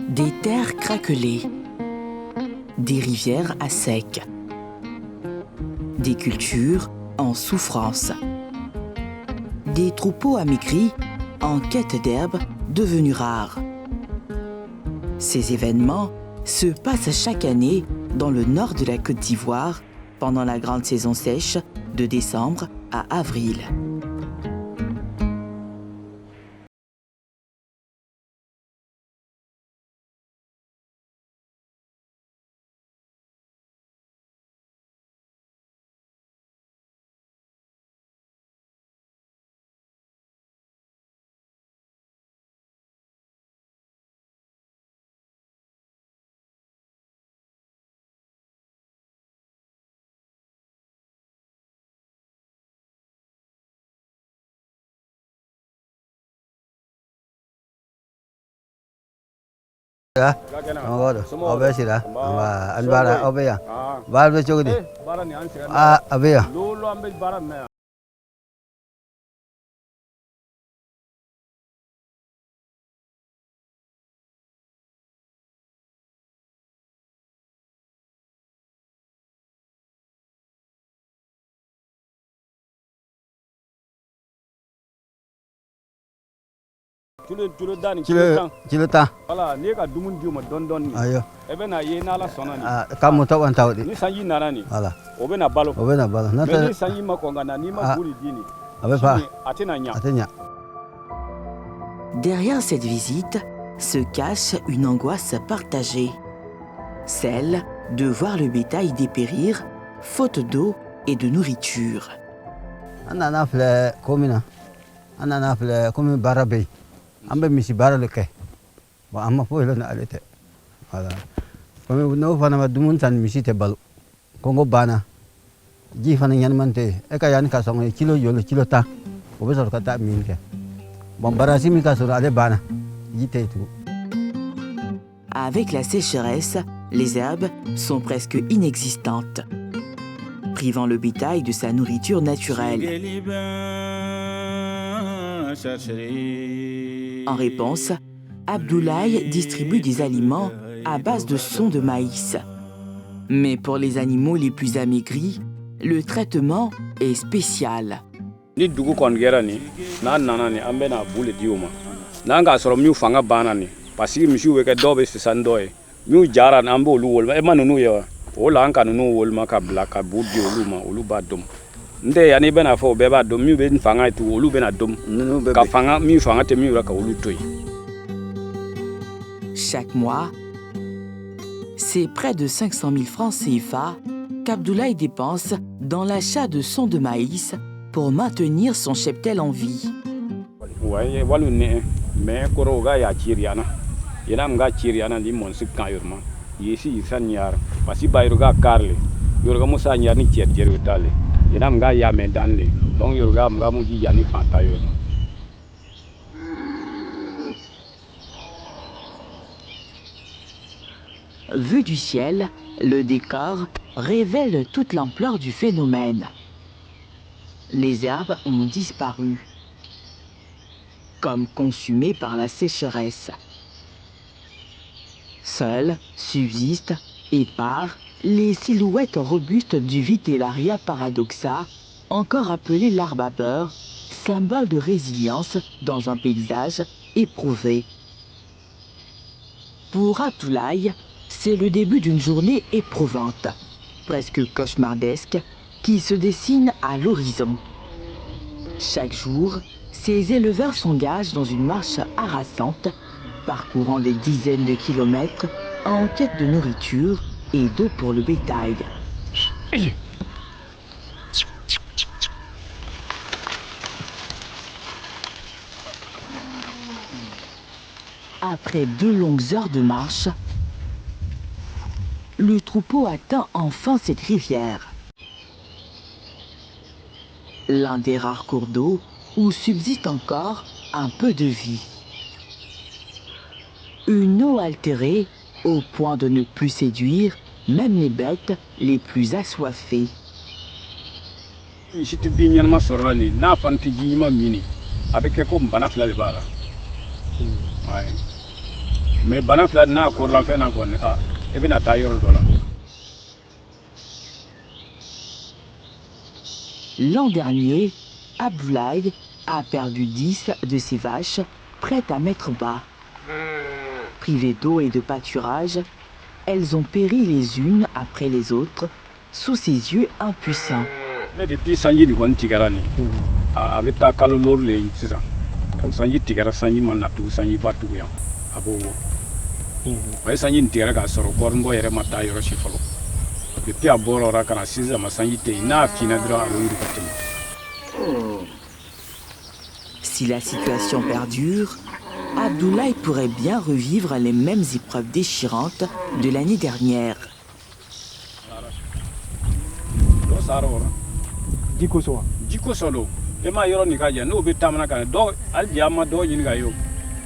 Des terres craquelées, des rivières à sec, des cultures en souffrance, des troupeaux amaigris en quête d'herbes devenues rares. Ces événements se passent chaque année dans le nord de la Côte d'Ivoire pendant la grande saison sèche de décembre à avril. Kilo ta. Voilà, ne ka dumun di ma don don ni. Ayo. E be na ye na la sona ni. Ka mo to wan tawdi. Ni sanji nana ni. Voilà. O be na balo. O be na balo. Na ni sanji ma ko ngana ni ma buri di ni. Abe pa. Atena nya. Atenya. Derrière cette visite se cache une angoisse partagée, celle de voir le bétail dépérir, faute d'eau et de nourriture. Anana fle komina. Anana fle komi barabe. Ambe misi bara le ke. Ba amma fo ile na alete. Voilà. Komi no fana ma dumun tan misi te balu. Kongo bana. Ji fana yan mante. E ka yan ka songo kilo yolo kilo ta. O be sor ka ta min ke. Bon barasi mi ka sor ale bana. Ji te tu. Avec la sécheresse, les herbes sont presque inexistantes, privant le bétail de sa nourriture naturelle. En réponse, Abdoulaye distribue des aliments à base de son de maïs. Mais pour les animaux les plus amaigris, le traitement est spécial. Ni dugu kon gera ni na nana ni ambe na bule dioma. Na nga soro mi fanga bana ni. Parce que monsieur we ka dobe se sandoy. Mi jara na ambe olu wol e manunu yo. O la anka nunu wol ma ka blaka budi olu ma olu ba dom. Nde ya ni bena fo be ba dom mi be fanga tu olu bena dom. Ka fanga mi fanga te mi ra ka olu toy. Chaque mois, c'est près de 500 000 francs CFA qu'Abdoulaye dépense dans l'achat de son de maïs pour maintenir son cheptel en vie. Ouais, walu ne me koro ga ya chiriana. Ina mga chiriana di mon sik kan yorma. Yesi isan yar. Pasi bayro ga karle. Yorga musa nyar ni tiet jeru tale. Ina mga ya me danle. Donc yorga mga mu ji yani fanta yorma. Vu du ciel, le décor révèle toute l'ampleur du phénomène. Les herbes ont disparu, comme consumées par la sécheresse. Seules subsistent, épars, les silhouettes robustes du Vitellaria paradoxa, encore appelé l'arbre à beurre, symbole de résilience dans un paysage éprouvé. Pour Abdoulaye, c'est le début d'une journée éprouvante, presque cauchemardesque, qui se dessine à l'horizon. Chaque jour, ces éleveurs s'engagent dans une marche harassante, parcourant des dizaines de kilomètres en quête de nourriture et d'eau pour le bétail. Après 2 longues heures de marche, le troupeau atteint enfin cette rivière. L'un des rares cours d'eau où subsiste encore un peu de vie. Une eau altérée au point de ne plus séduire même les bêtes les plus assoiffées. mais bana fila n'a kɔrɔla fɛn na kɔni i bɛna taa yɔrɔ dɔ la. L'an dernier, Abdoulaye a perdu 10 de ses vaches prêtes à mettre bas. Privées d'eau et de pâturage, elles ont péri les unes après les autres sous ses yeux impuissants. Mais depuis sanji ni kɔni tigɛra nin a bɛ taa kalo lori le ye sisan sanji tigɛra sanji ma na tugun sanji ba tugun yan a b'o bɔ o ye sanji nin tigɛra k'a sɔrɔ kɔrɔnbɔ yɛrɛ ma taa yɔrɔ si fɔlɔ depuis a bɔra o la ka na sisan ma sanji tɛ yen n'a finna dɔrɔn a bɛ wuli ka tɛmɛ. Si la situation perdure, Abdoulaye pourrait bien revivre les mêmes épreuves déchirantes de l'année dernière. Ji kosɔn don e ma yɔrɔ nin ka jan n'o bɛ taamana ka na dɔw hali bi an ma dɔw ɲini ka ye o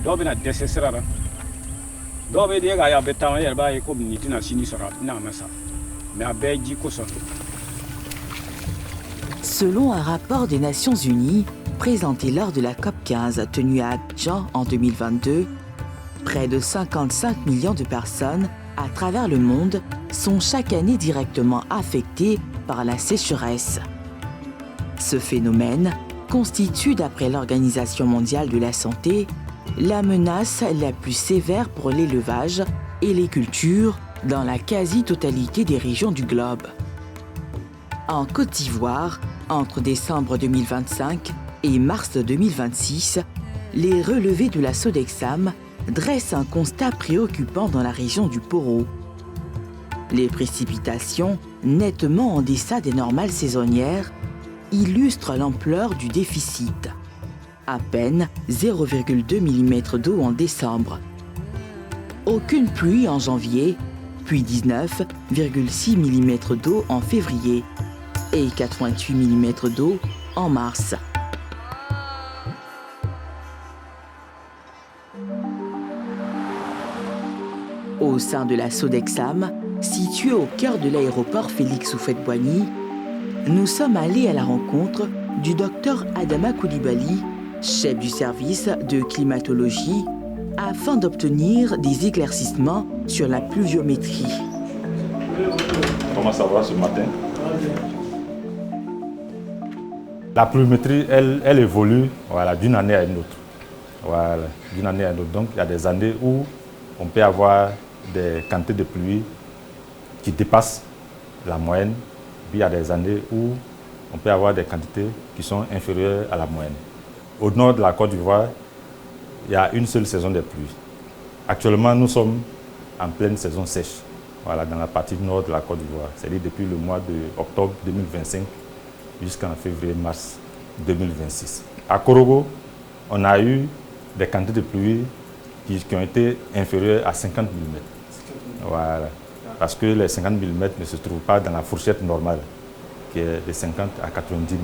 dɔw bɛ na dɛsɛ sira la dɔw bɛ den k'a ye a bɛ taama e yɛrɛ b'a ye ko nin tɛna sini sɔrɔ a tɛna mɛn sa mais a bɛɛ ye ji kosɔn don. Selon un rapport des Nations Unies présenté lors de la COP 15 tenue à Abidjan en 2022, près de 55 millions de personnes à travers le monde sont chaque année directement affectées par la sécheresse. Ce phénomène constitue, d'après l'Organisation mondiale de la santé, la menace la plus sévère pour l'élevage et les cultures dans la quasi-totalité des régions du globe. En Côte d'Ivoire, entre décembre 2025 et mars 2026, les relevés de la Sodexam dressent un constat préoccupant dans la région du Poro. Les précipitations, nettement en deçà des normales saisonnières, illustrent l'ampleur du déficit. À peine 0,2 mm d'eau en décembre. Aucune pluie en janvier, puis 19,6 mm d'eau en février et 88 mm d'eau en mars. Au sein de la Sodexam, située au cœur de l'aéroport Félix Houphouët-Boigny, nous sommes allés à la rencontre du docteur Adama Koulibaly, chef du service de climatologie, afin d'obtenir des éclaircissements sur la pluviométrie. Comment ça va ce matin? La pluviométrie, elle évolue d'une année à une autre. Voilà, d'une année à une autre. Donc il y a des années où on peut avoir des quantités de pluie qui dépassent la moyenne. Puis il y a des années où on peut avoir des quantités qui sont inférieures à la moyenne. Au nord de la Côte d'Ivoire, il y a une seule saison des pluies. Actuellement, nous sommes en pleine saison sèche, voilà, dans la partie nord de la Côte d'Ivoire, c'est-à-dire depuis le mois d'octobre 2025 jusqu'en février-mars 2026. À Korogo, on a eu des quantités de pluie qui ont été inférieures à 50 mm. Voilà. Parce que les 50 mm ne se trouvent pas dans la fourchette normale, qui est de 50 à 90 mm.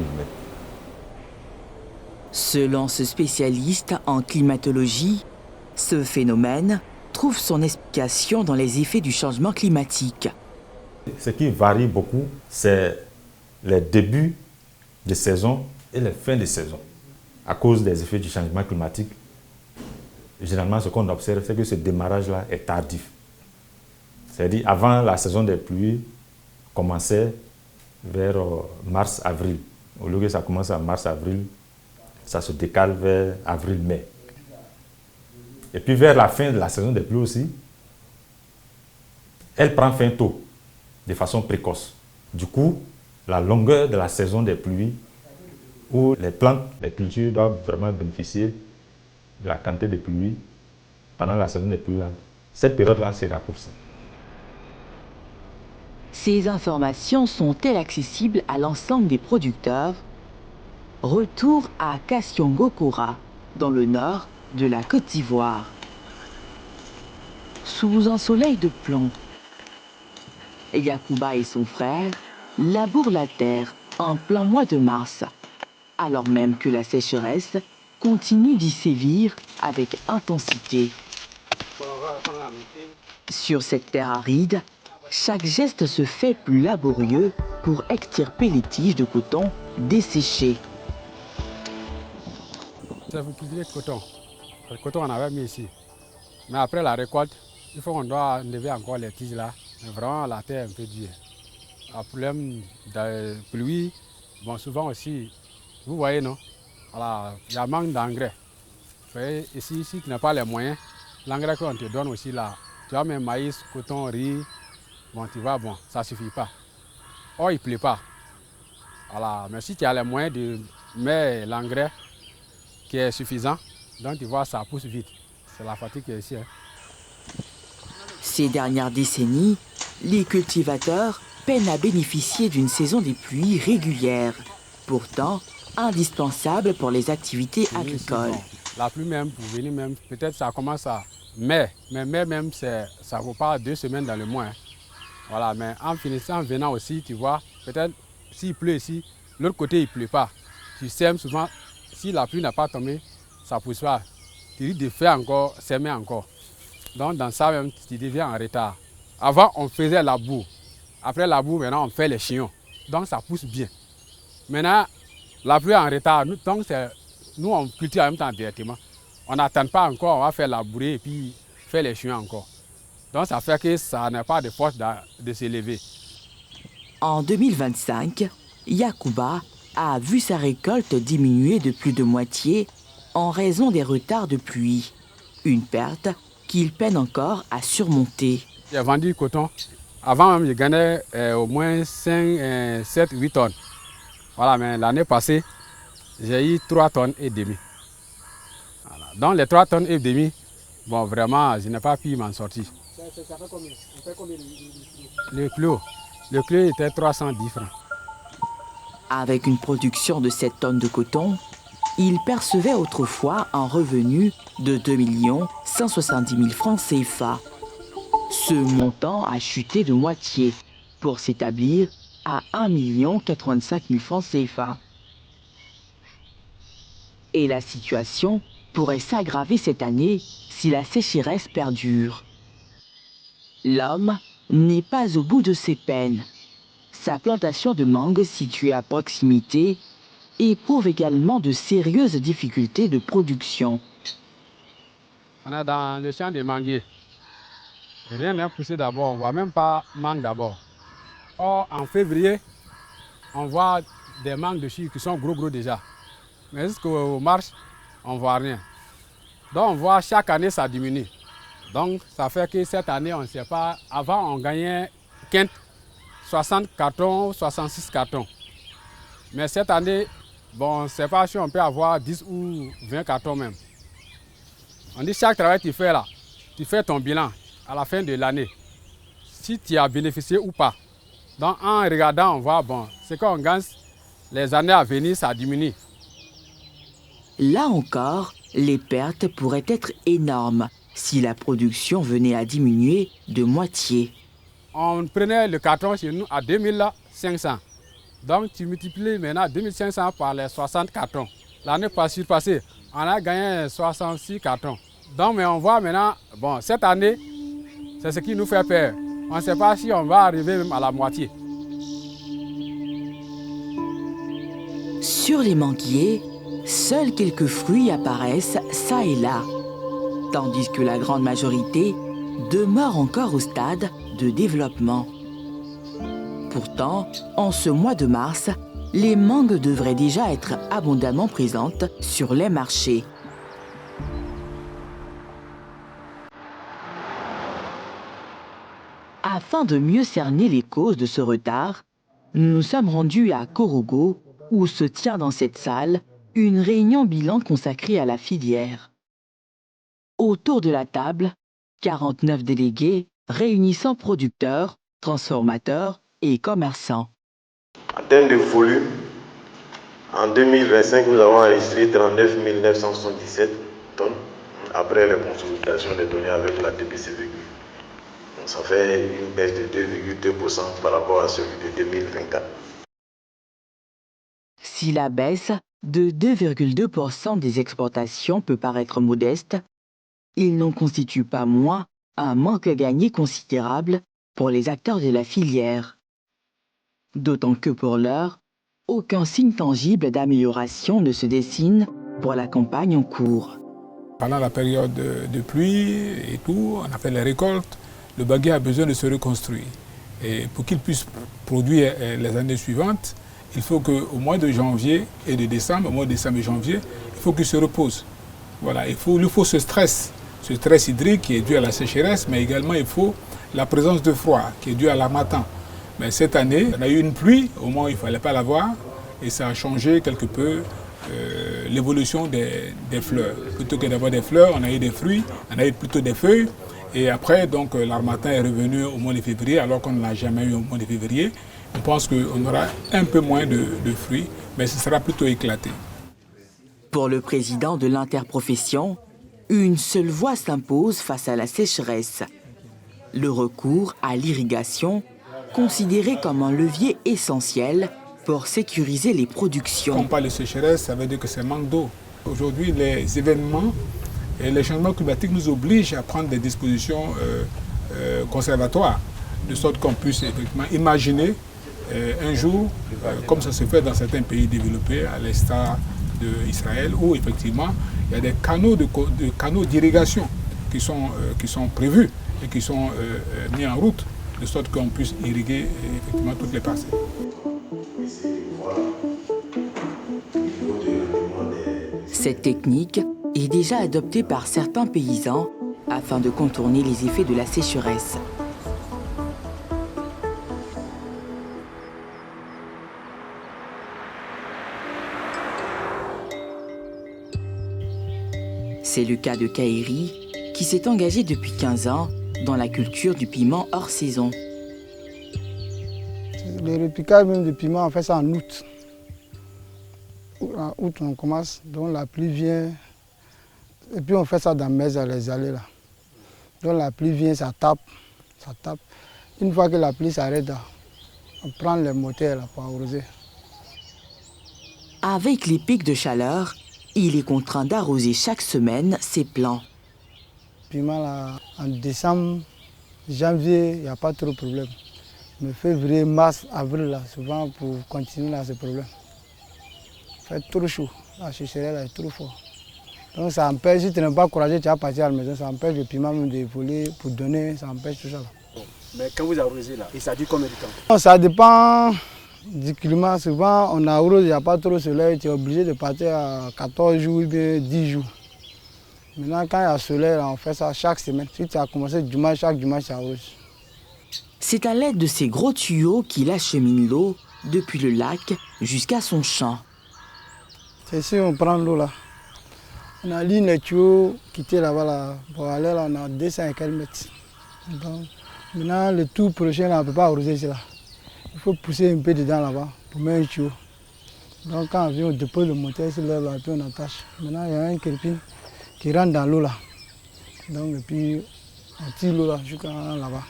Selon ce spécialiste en climatologie, ce phénomène trouve son explication dans les effets du changement climatique. Ce qui varie beaucoup, c'est les débuts de saison et les fins de saison. À cause des effets du changement climatique, généralement, ce qu'on observe, c'est que ce démarrage-là est tardif. C'est-à-dire, avant la saison des pluies, commençait vers mars-avril. Au lieu que ça commence en mars-avril, ça se décale vers avril-mai. Et puis vers la fin de la saison des pluies aussi, elle prend fin tôt, de façon précoce. Du coup, la longueur de la saison des pluies, où les plantes, les cultures doivent vraiment bénéficier de la quantité de pluie pendant la saison des pluies, cette période-là s'est raccourcie. Ces informations sont-elles accessibles à l'ensemble des producteurs? Retour à Kassiongo-Kora, dans le nord de la Côte d'Ivoire. Sous un soleil de plomb, Yacouba et son frère labourent la terre en plein mois de mars, alors même que la sécheresse continue d'y sévir avec intensité. Sur cette terre aride, chaque geste se fait plus laborieux pour extirper les tiges de coton desséchées. Ça faut cultiver le coton. Le coton, on avait mis ici. Mais après la récolte, il faut qu'on doit enlever encore les tiges là. Mais vraiment, la terre est un peu dure. Le problème de pluie, bon, souvent aussi, vous voyez, non? Voilà, il y a manque d'engrais. Ici, si tu n'as pas les moyens, l'engrais qu'on te donne aussi là, tu as même maïs, coton, riz, bon, tu vois, bon, ça ne suffit pas. Or, il ne pleut pas. Voilà, mais si tu as les moyens de mettre l'engrais qui est suffisant, donc tu vois, ça pousse vite. C'est la fatigue qui est ici. Hein. Ces dernières décennies, les cultivateurs peinent à bénéficier d'une saison des pluies régulière, pourtant indispensable pour les activités agricoles. Bon, la pluie même, pour venir même, peut-être ça commence à mai, mais mai même, ça ne vaut pas 2 semaines dans le mois. Hein. Voilà, mais en finissant, en venant aussi, tu vois, peut-être s'il pleut ici, l'autre côté il ne pleut pas. Tu sèmes souvent, si la pluie n'a pas tombé, ça ne pousse pas. Tu risques de faire encore, s'aimer encore. Donc dans ça même, tu deviens en retard. Avant, on faisait la boue. Après la boue, maintenant, on fait les chignons. Donc ça pousse bien. Maintenant, la pluie est en retard. Donc nous, on cultive en même temps directement. On n'attend pas encore, on va faire la bourrée et puis faire les chignons encore. Donc ça fait que ça n'a pas de force de s'élever. En 2025, Yacouba a vu sa récolte diminuer de plus de moitié en raison des retards de pluie. Une perte qu'il peine encore à surmonter. J'ai vendu du coton. Avant même, je gagnais au moins 5, 7, 8 tonnes. Voilà, mais l'année passée, j'ai eu 3 tonnes et demie. Voilà. Donc les 3 tonnes et demie, bon vraiment, je n'ai pas pu m'en sortir. Ça fait combien le kilo était 310 francs. Avec une production de 7 tonnes de coton, il percevait autrefois un revenu de 2 170 000 francs CFA. Ce montant a chuté de moitié pour s'établir à 1 085 000 francs CFA. Et la situation pourrait s'aggraver cette année si la sécheresse perdure. L'homme n'est pas au bout de ses peines. Sa plantation de mangue située à proximité éprouve également de sérieuses difficultés de production. On est dans le champ des manguiers. Rien n'est poussé d'abord, on ne voit même pas mangue d'abord. Or, en février, on voit des mangues dessus qui sont gros déjà. Mais jusqu'au mars, on ne voit rien. Donc on voit chaque année ça diminue. Donc ça fait que cette année, on ne sait pas. Avant, on gagnait 60 cartons, 66 cartons. Mais cette année, bon, on ne sait pas si on peut avoir 10 ou 20 cartons même. On dit chaque travail que tu fais là, tu fais ton bilan à la fin de l'année. Si tu as bénéficié ou pas. Donc en regardant, on voit, bon, ce qu'on gagne, les années à venir, ça diminue. Là encore, les pertes pourraient être énormes si la production venait à diminuer de moitié. On prenait le carton chez nous à 2500. Donc tu multiplies maintenant 2500 par les 60 cartons. L'année passée, on a gagné 66 cartons. Donc mais on voit maintenant, bon, cette année, c'est ce qui nous fait peur. On ne sait pas si on va arriver même à la moitié. Sur les manguiers, seuls quelques fruits apparaissent çà et là, tandis que la grande majorité demeure encore au stade de développement. Pourtant, en ce mois de mars, les mangues devraient déjà être abondamment présentes sur les marchés. Afin de mieux cerner les causes de ce retard, nous nous sommes rendus à Korogo, où se tient dans cette salle une réunion bilan consacrée à la filière. Autour de la table, 49 délégués réunissant producteurs, transformateurs et commerçants. En termes de volume, en 2025, nous avons enregistré 39 977 tonnes après la consolidation des données avec la TPCVQ. Ça fait une baisse de 2,2% par rapport à celui de 2024. Si la baisse de 2,2% des exportations peut paraître modeste, il n'en constitue pas moins un manque à gagner considérable pour les acteurs de la filière. D'autant que pour l'heure, aucun signe tangible d'amélioration ne se dessine pour la campagne en cours. Pendant la période de pluie et tout, on a fait les récoltes, le baguier a besoin de se reconstruire. Et pour qu'il puisse produire les années suivantes, il faut qu'au mois de janvier et de décembre, au mois de décembre et janvier, il faut qu'il se repose. Voilà, il lui faut ce stress hydrique qui est dû à la sécheresse, mais également il faut la présence de froid qui est dû à l'harmattan. Mais cette année, on a eu une pluie, au moins il ne fallait pas l'avoir, et ça a changé quelque peu l'évolution des fleurs. Plutôt que d'avoir des fleurs, on a eu des fruits, on a eu plutôt des feuilles. Et après, donc, l'harmattan est revenu au mois de février, alors qu'on ne l'a jamais eu au mois de février. On pense qu'on aura un peu moins de fruits, mais ce sera plutôt éclaté. Pour le président de l'interprofession, une seule voie s'impose face à la sécheresse. Le recours à l'irrigation, considéré comme un levier essentiel pour sécuriser les productions. Quand on parle de sécheresse, ça veut dire que c'est manque d'eau. Aujourd'hui, les événements et les changements climatiques nous obligent à prendre des dispositions conservatoires, de sorte qu'on puisse effectivement imaginer un jour, comme ça se fait dans certains pays développés, à l'instar d'Israël, où effectivement il y a des canaux d'irrigation qui sont prévus et qui sont mis en route, de sorte qu'on puisse irriguer effectivement toutes les parcelles. Cette technique est déjà adoptée par certains paysans afin de contourner les effets de la sécheresse. C'est le cas de Kairi, qui s'est engagé depuis 15 ans dans la culture du piment hors saison. Le repiquage même du piment, on fait ça en août. En août, on commence, donc la pluie vient, et puis on fait ça dans les allées là. Donc la pluie vient, ça tape. Une fois que la pluie s'arrête, on prend les moteurs là pour arroser. Avec les pics de chaleur, il est contraint d'arroser chaque semaine ses plants. Piment là, en décembre, janvier, il n'y a pas trop de problème. Mais février, mars, avril, là, souvent pour continuer là, c'est problème. Il fait trop chaud, la sécheresse là, est trop fort. Donc ça empêche, si tu n'es pas courageux, tu vas partir à la maison, ça empêche le piment même de voler pour donner, ça empêche tout ça. Là. Mais quand vous arrosez là, et ça dure combien de temps? Ça dépend du climat. Souvent, on arrose, il n'y a pas trop de soleil, tu es obligé de partir à 14 jours ou bien 10 jours. Maintenant, quand il y a soleil, là, on fait ça chaque semaine. Si tu as commencé dimanche, chaque dimanche, tu arroses. C'est à l'aide de ces gros tuyaux qu'il achemine l'eau depuis le lac jusqu'à son champ. C'est ici on prend l'eau là. On a ligne les tuyaux qui étaient là-bas. Là. Pour aller là, on a 200 et quelques mètres. Donc, maintenant, le tout prochain, là, on ne peut pas arroser ici. Là. Il faut pousser un peu dedans là-bas pour mettre un tuyau. Donc quand on vient, on dépose le moteur sur là, et puis on attache. Maintenant, il y a un kelpine qui rentre dans l'eau là. Donc, et puis on tire l'eau là jusqu'à là-bas.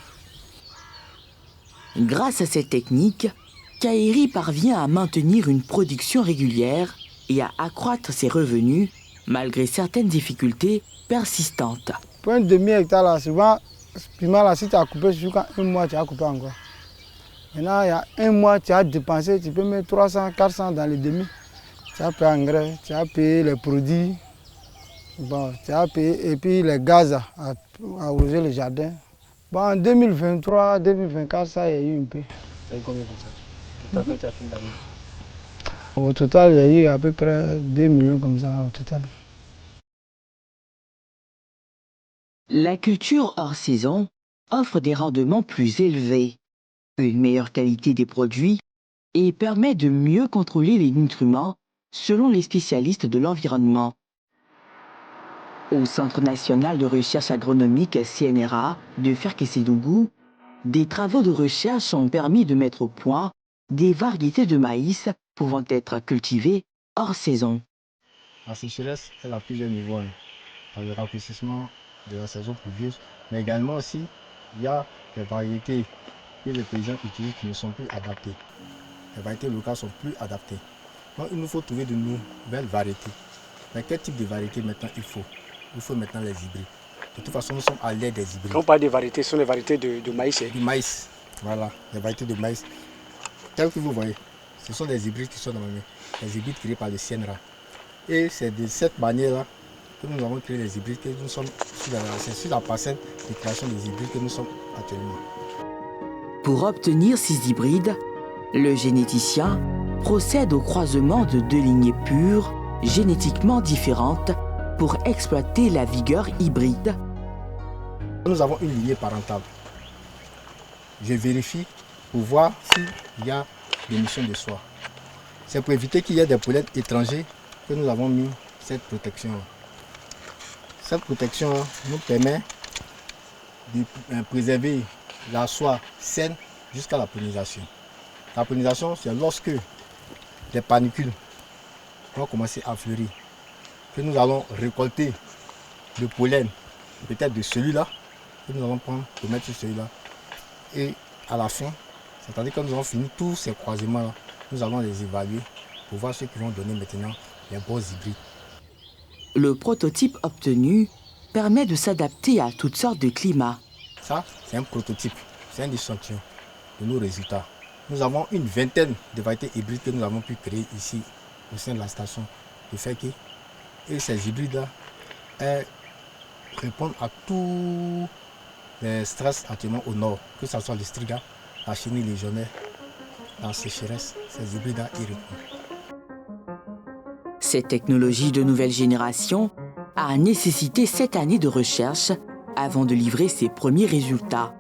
Grâce à cette technique, Kairi parvient à maintenir une production régulière et à accroître ses revenus malgré certaines difficultés persistantes. Pour un demi-hectare, là, souvent, ce piment là, si tu as coupé jusqu'à un mois, tu as coupé encore. Maintenant, il y a un mois, tu as dépensé, tu peux mettre 300, 400 dans les demi. Tu as payé l'engrais, tu as payé les produits, bon, tu as payé, et puis les gaz à arroser le jardin. Bon, en 2023, 2024, ça y a eu un peu. Ça a eu combien comme ça? Au total, il y a eu à peu près 2 millions comme ça au total. La culture hors saison offre des rendements plus élevés, une meilleure qualité des produits et permet de mieux contrôler les nutriments selon les spécialistes de l'environnement. Au Centre national de recherche agronomique CNRA de Ferkessédougou, des travaux de recherche ont permis de mettre au point des variétés de maïs pouvant être cultivées hors saison. La sécheresse, elle a plusieurs niveaux. Dans le rafraîchissement de la saison pluvieuse, mais également aussi, il y a des variétés que les paysans utilisent qui ne sont plus adaptées. Les variétés locales sont plus adaptées. Donc il nous faut trouver de nouvelles variétés. Mais quel type de variété maintenant il faut? Il faut maintenant les hybrides. De toute façon, nous sommes à l'ère des hybrides. Quand on parle de variétés, ce sont les variétés de maïs. Du maïs, voilà, les variétés de maïs. Telles que vous voyez, ce sont des hybrides qui sont dans ma main. Les hybrides créés par le CNRA. Et c'est de cette manière-là que nous avons créé les hybrides, que nous sommes sur la parcelle de création des hybrides que nous sommes actuellement. Pour obtenir ces hybrides, le généticien procède au croisement de deux lignées pures, génétiquement différentes, pour exploiter la vigueur hybride. Nous avons une lignée parentale. Je vérifie pour voir s'il y a l'émission de soie. C'est pour éviter qu'il y ait des pollens étrangers que nous avons mis cette protection. Cette protection nous permet de préserver la soie saine jusqu'à la pollinisation. La pollinisation, c'est lorsque les panicules vont commencer à fleurir, que nous allons récolter le pollen, peut-être de celui-là, que nous allons prendre pour mettre sur celui-là. Et à la fin, c'est-à-dire que nous avons fini tous ces croisements-là, nous allons les évaluer pour voir ceux qui vont donner maintenant les bons hybrides. Le prototype obtenu permet de s'adapter à toutes sortes de climats. Ça, c'est un prototype, c'est un échantillon de nos résultats. Nous avons une vingtaine de variétés hybrides que nous avons pu créer ici au sein de la station de Feke. Et ces hybrides-là répondent à tous les stress actuellement au nord, que ce soit le striga, la chenille légionnaire, la sécheresse, ces hybrides-là y répondent. Cette technologie de nouvelle génération a nécessité 7 années de recherche avant de livrer ses premiers résultats.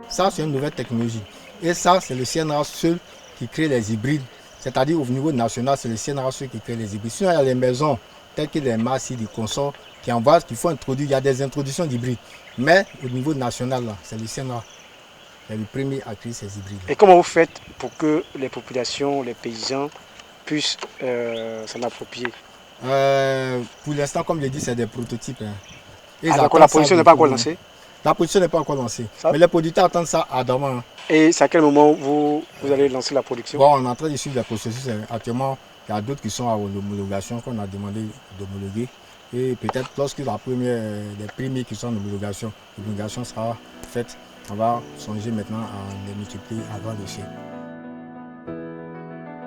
Ça, c'est une nouvelle technologie. Et ça, c'est le CNRA seul qui crée les hybrides. C'est-à-dire au niveau national, c'est le CNRA seul qui crée les hybrides. Sinon, il y a les maisons, telles que les Massi, les consorts, qui envoient, qu'il faut introduire. Il y a des introductions d'hybrides. Mais au niveau national, c'est le CNRA qui est le premier à créer ces hybrides. Et comment vous faites pour que les populations, les paysans puissent s'en approprier? Pour l'instant, comme je l'ai dit, c'est des prototypes. Et la production n'est pas encore lancée? La production n'est pas encore lancée. Mais les producteurs attendent ça ardemment. Et c'est à quel moment vous allez lancer la production? Bon, on est en train de suivre le processus. Actuellement, il y a d'autres qui sont à l'homologation qu'on a demandé d'homologuer. Et peut-être lorsque les premiers qui sont en homologation, l'homologation sera faite, on va songer maintenant à les multiplier avant l'échec.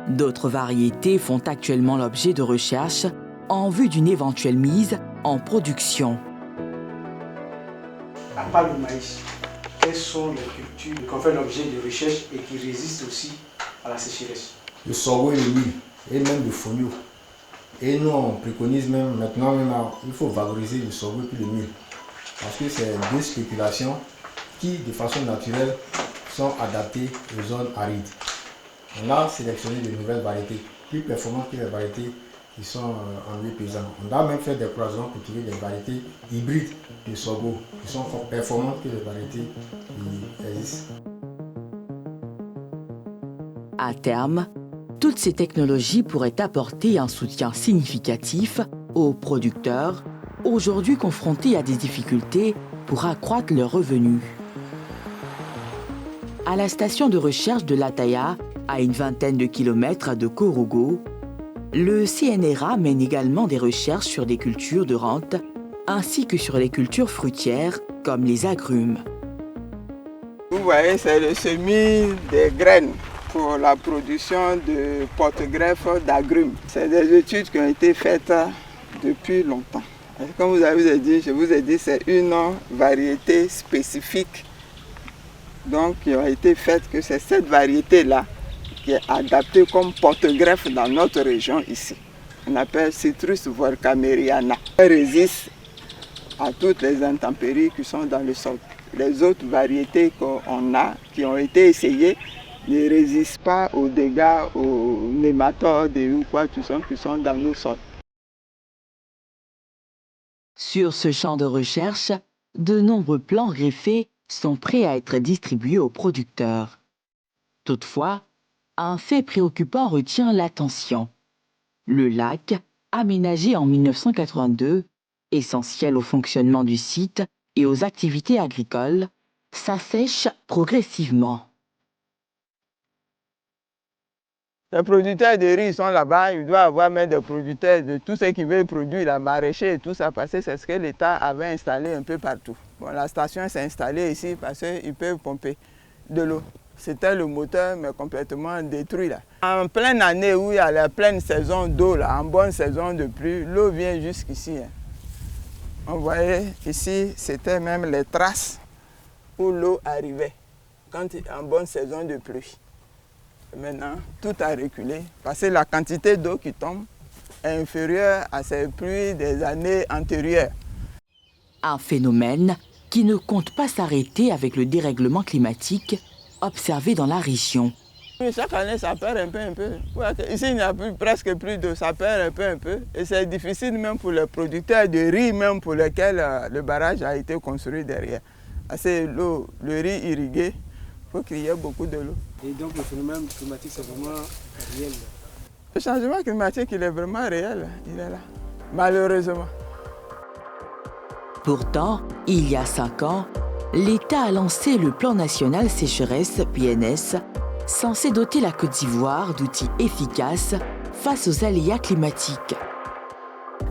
D'autres variétés font actuellement l'objet de recherches en vue d'une éventuelle mise en production. À part le maïs, quelles sont les cultures qui ont fait l'objet de recherches et qui résistent aussi à la sécheresse? Le sorgho et le mil, et même le fonio. Et nous, on préconise même maintenant, il faut valoriser le sorgho et puis le mil. Parce que c'est deux spéculations qui, de façon naturelle, sont adaptées aux zones arides. On a sélectionné de nouvelles variétés, plus performantes que les variétés qui sont en lieu paysan. On a même fait des croisements pour trouver des variétés hybrides de sorgho qui sont performantes que les variétés qui existent. À terme, toutes ces technologies pourraient apporter un soutien significatif aux producteurs, aujourd'hui confrontés à des difficultés pour accroître leurs revenus. À la station de recherche de Lataya, à une vingtaine de kilomètres de Korogo, le CNRA mène également des recherches sur des cultures de rente ainsi que sur les cultures fruitières comme les agrumes. Vous voyez, c'est le semis des graines pour la production de porte-greffes d'agrumes. C'est des études qui ont été faites depuis longtemps. Et comme je vous ai dit, c'est une variété spécifique donc, qui a été faite, que c'est cette variété-là qui est adaptée comme porte-greffe dans notre région ici. On appelle Citrus volcameriana. Elle résiste à toutes les intempéries qui sont dans le sol. Les autres variétés qu'on a, qui ont été essayées, ne résistent pas aux dégâts, aux nématodes ou quoi qui sont dans nos sols. Sur ce champ de recherche, de nombreux plans greffés sont prêts à être distribués aux producteurs. Toutefois, un fait préoccupant retient l'attention. Le lac, aménagé en 1982, essentiel au fonctionnement du site et aux activités agricoles, s'assèche progressivement. Les producteurs de riz sont là-bas, il doit y avoir même des producteurs de tout ce qui veut produire, la maraîcher et tout ça, parce que c'est ce que l'État avait installé un peu partout. Bon, la station s'est installée ici parce qu'ils peuvent pomper de l'eau. C'était le moteur, mais complètement détruit là. En pleine année où il y a la pleine saison d'eau, là, en bonne saison de pluie, l'eau vient jusqu'ici. Hein. On voyait ici, c'était même les traces où l'eau arrivait en bonne saison de pluie. Et maintenant, tout a reculé parce que la quantité d'eau qui tombe est inférieure à ces pluies des années antérieures. Un phénomène qui ne compte pas s'arrêter avec le dérèglement climatique observé dans la région. Chaque année, ça perd un peu. Ici, il n'y a presque plus d'eau, ça perd un peu. Et c'est difficile même pour les producteurs de riz, même pour lesquels le barrage a été construit derrière. Parce que le riz irrigué, il faut qu'il y ait beaucoup de l'eau. Et donc le phénomène climatique, c'est vraiment réel? Le changement climatique, il est vraiment réel, il est là, malheureusement. Pourtant, il y a 5 ans, l'État a lancé le Plan national sécheresse, PNS, censé doter la Côte d'Ivoire d'outils efficaces face aux aléas climatiques.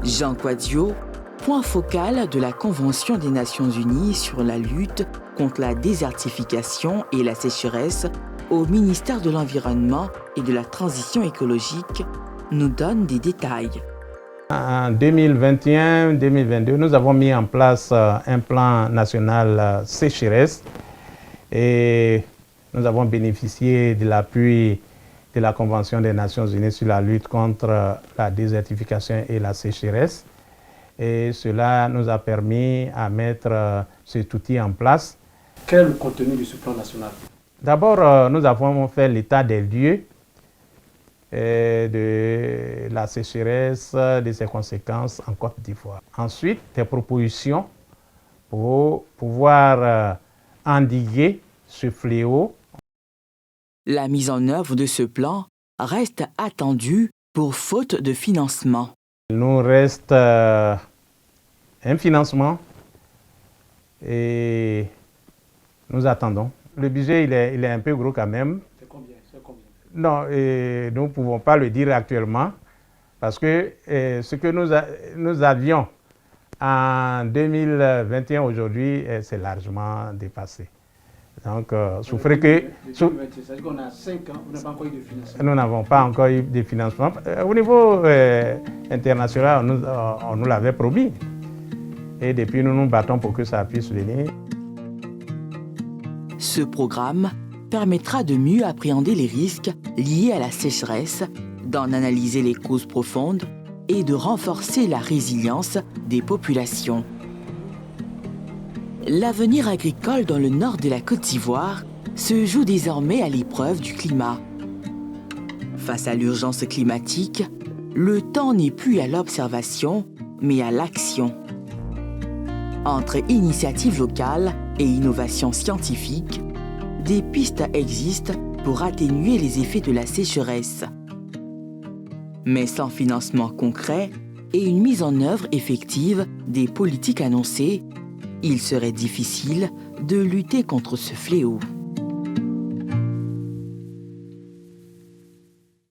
Jean Quadio, point focal de la Convention des Nations Unies sur la lutte contre la désertification et la sécheresse au ministère de l'Environnement et de la Transition écologique, nous donne des détails. En 2021-2022, nous avons mis en place un plan national sécheresse et nous avons bénéficié de l'appui de la Convention des Nations Unies sur la lutte contre la désertification et la sécheresse. Et cela nous a permis à mettre cet outil en place. Quel est le contenu de ce plan national? D'abord, nous avons fait l'état des lieux de la sécheresse, de ses conséquences en Côte d'Ivoire. Ensuite, des propositions pour pouvoir endiguer ce fléau. La mise en œuvre de ce plan reste attendue pour faute de financement. Il nous reste un financement et nous attendons. Le budget, il est un peu gros quand même. C'est combien? Non, nous ne pouvons pas le dire actuellement parce que ce que nous avions en 2021 aujourd'hui, c'est largement dépassé. Donc, souffrez que... C'est-à-dire qu'on a 5 ans, on n'a pas encore eu de financement. Nous n'avons pas encore eu de financement. Au niveau international, on nous l'avait promis. Et depuis, nous nous battons pour que ça puisse venir. Ce programme permettra de mieux appréhender les risques liés à la sécheresse, d'en analyser les causes profondes et de renforcer la résilience des populations. L'avenir agricole dans le nord de la Côte d'Ivoire se joue désormais à l'épreuve du climat. Face à l'urgence climatique, le temps n'est plus à l'observation, mais à l'action. Entre initiatives locales et innovations scientifiques, des pistes existent pour atténuer les effets de la sécheresse. Mais sans financement concret et une mise en œuvre effective des politiques annoncées, il serait difficile de lutter contre ce fléau.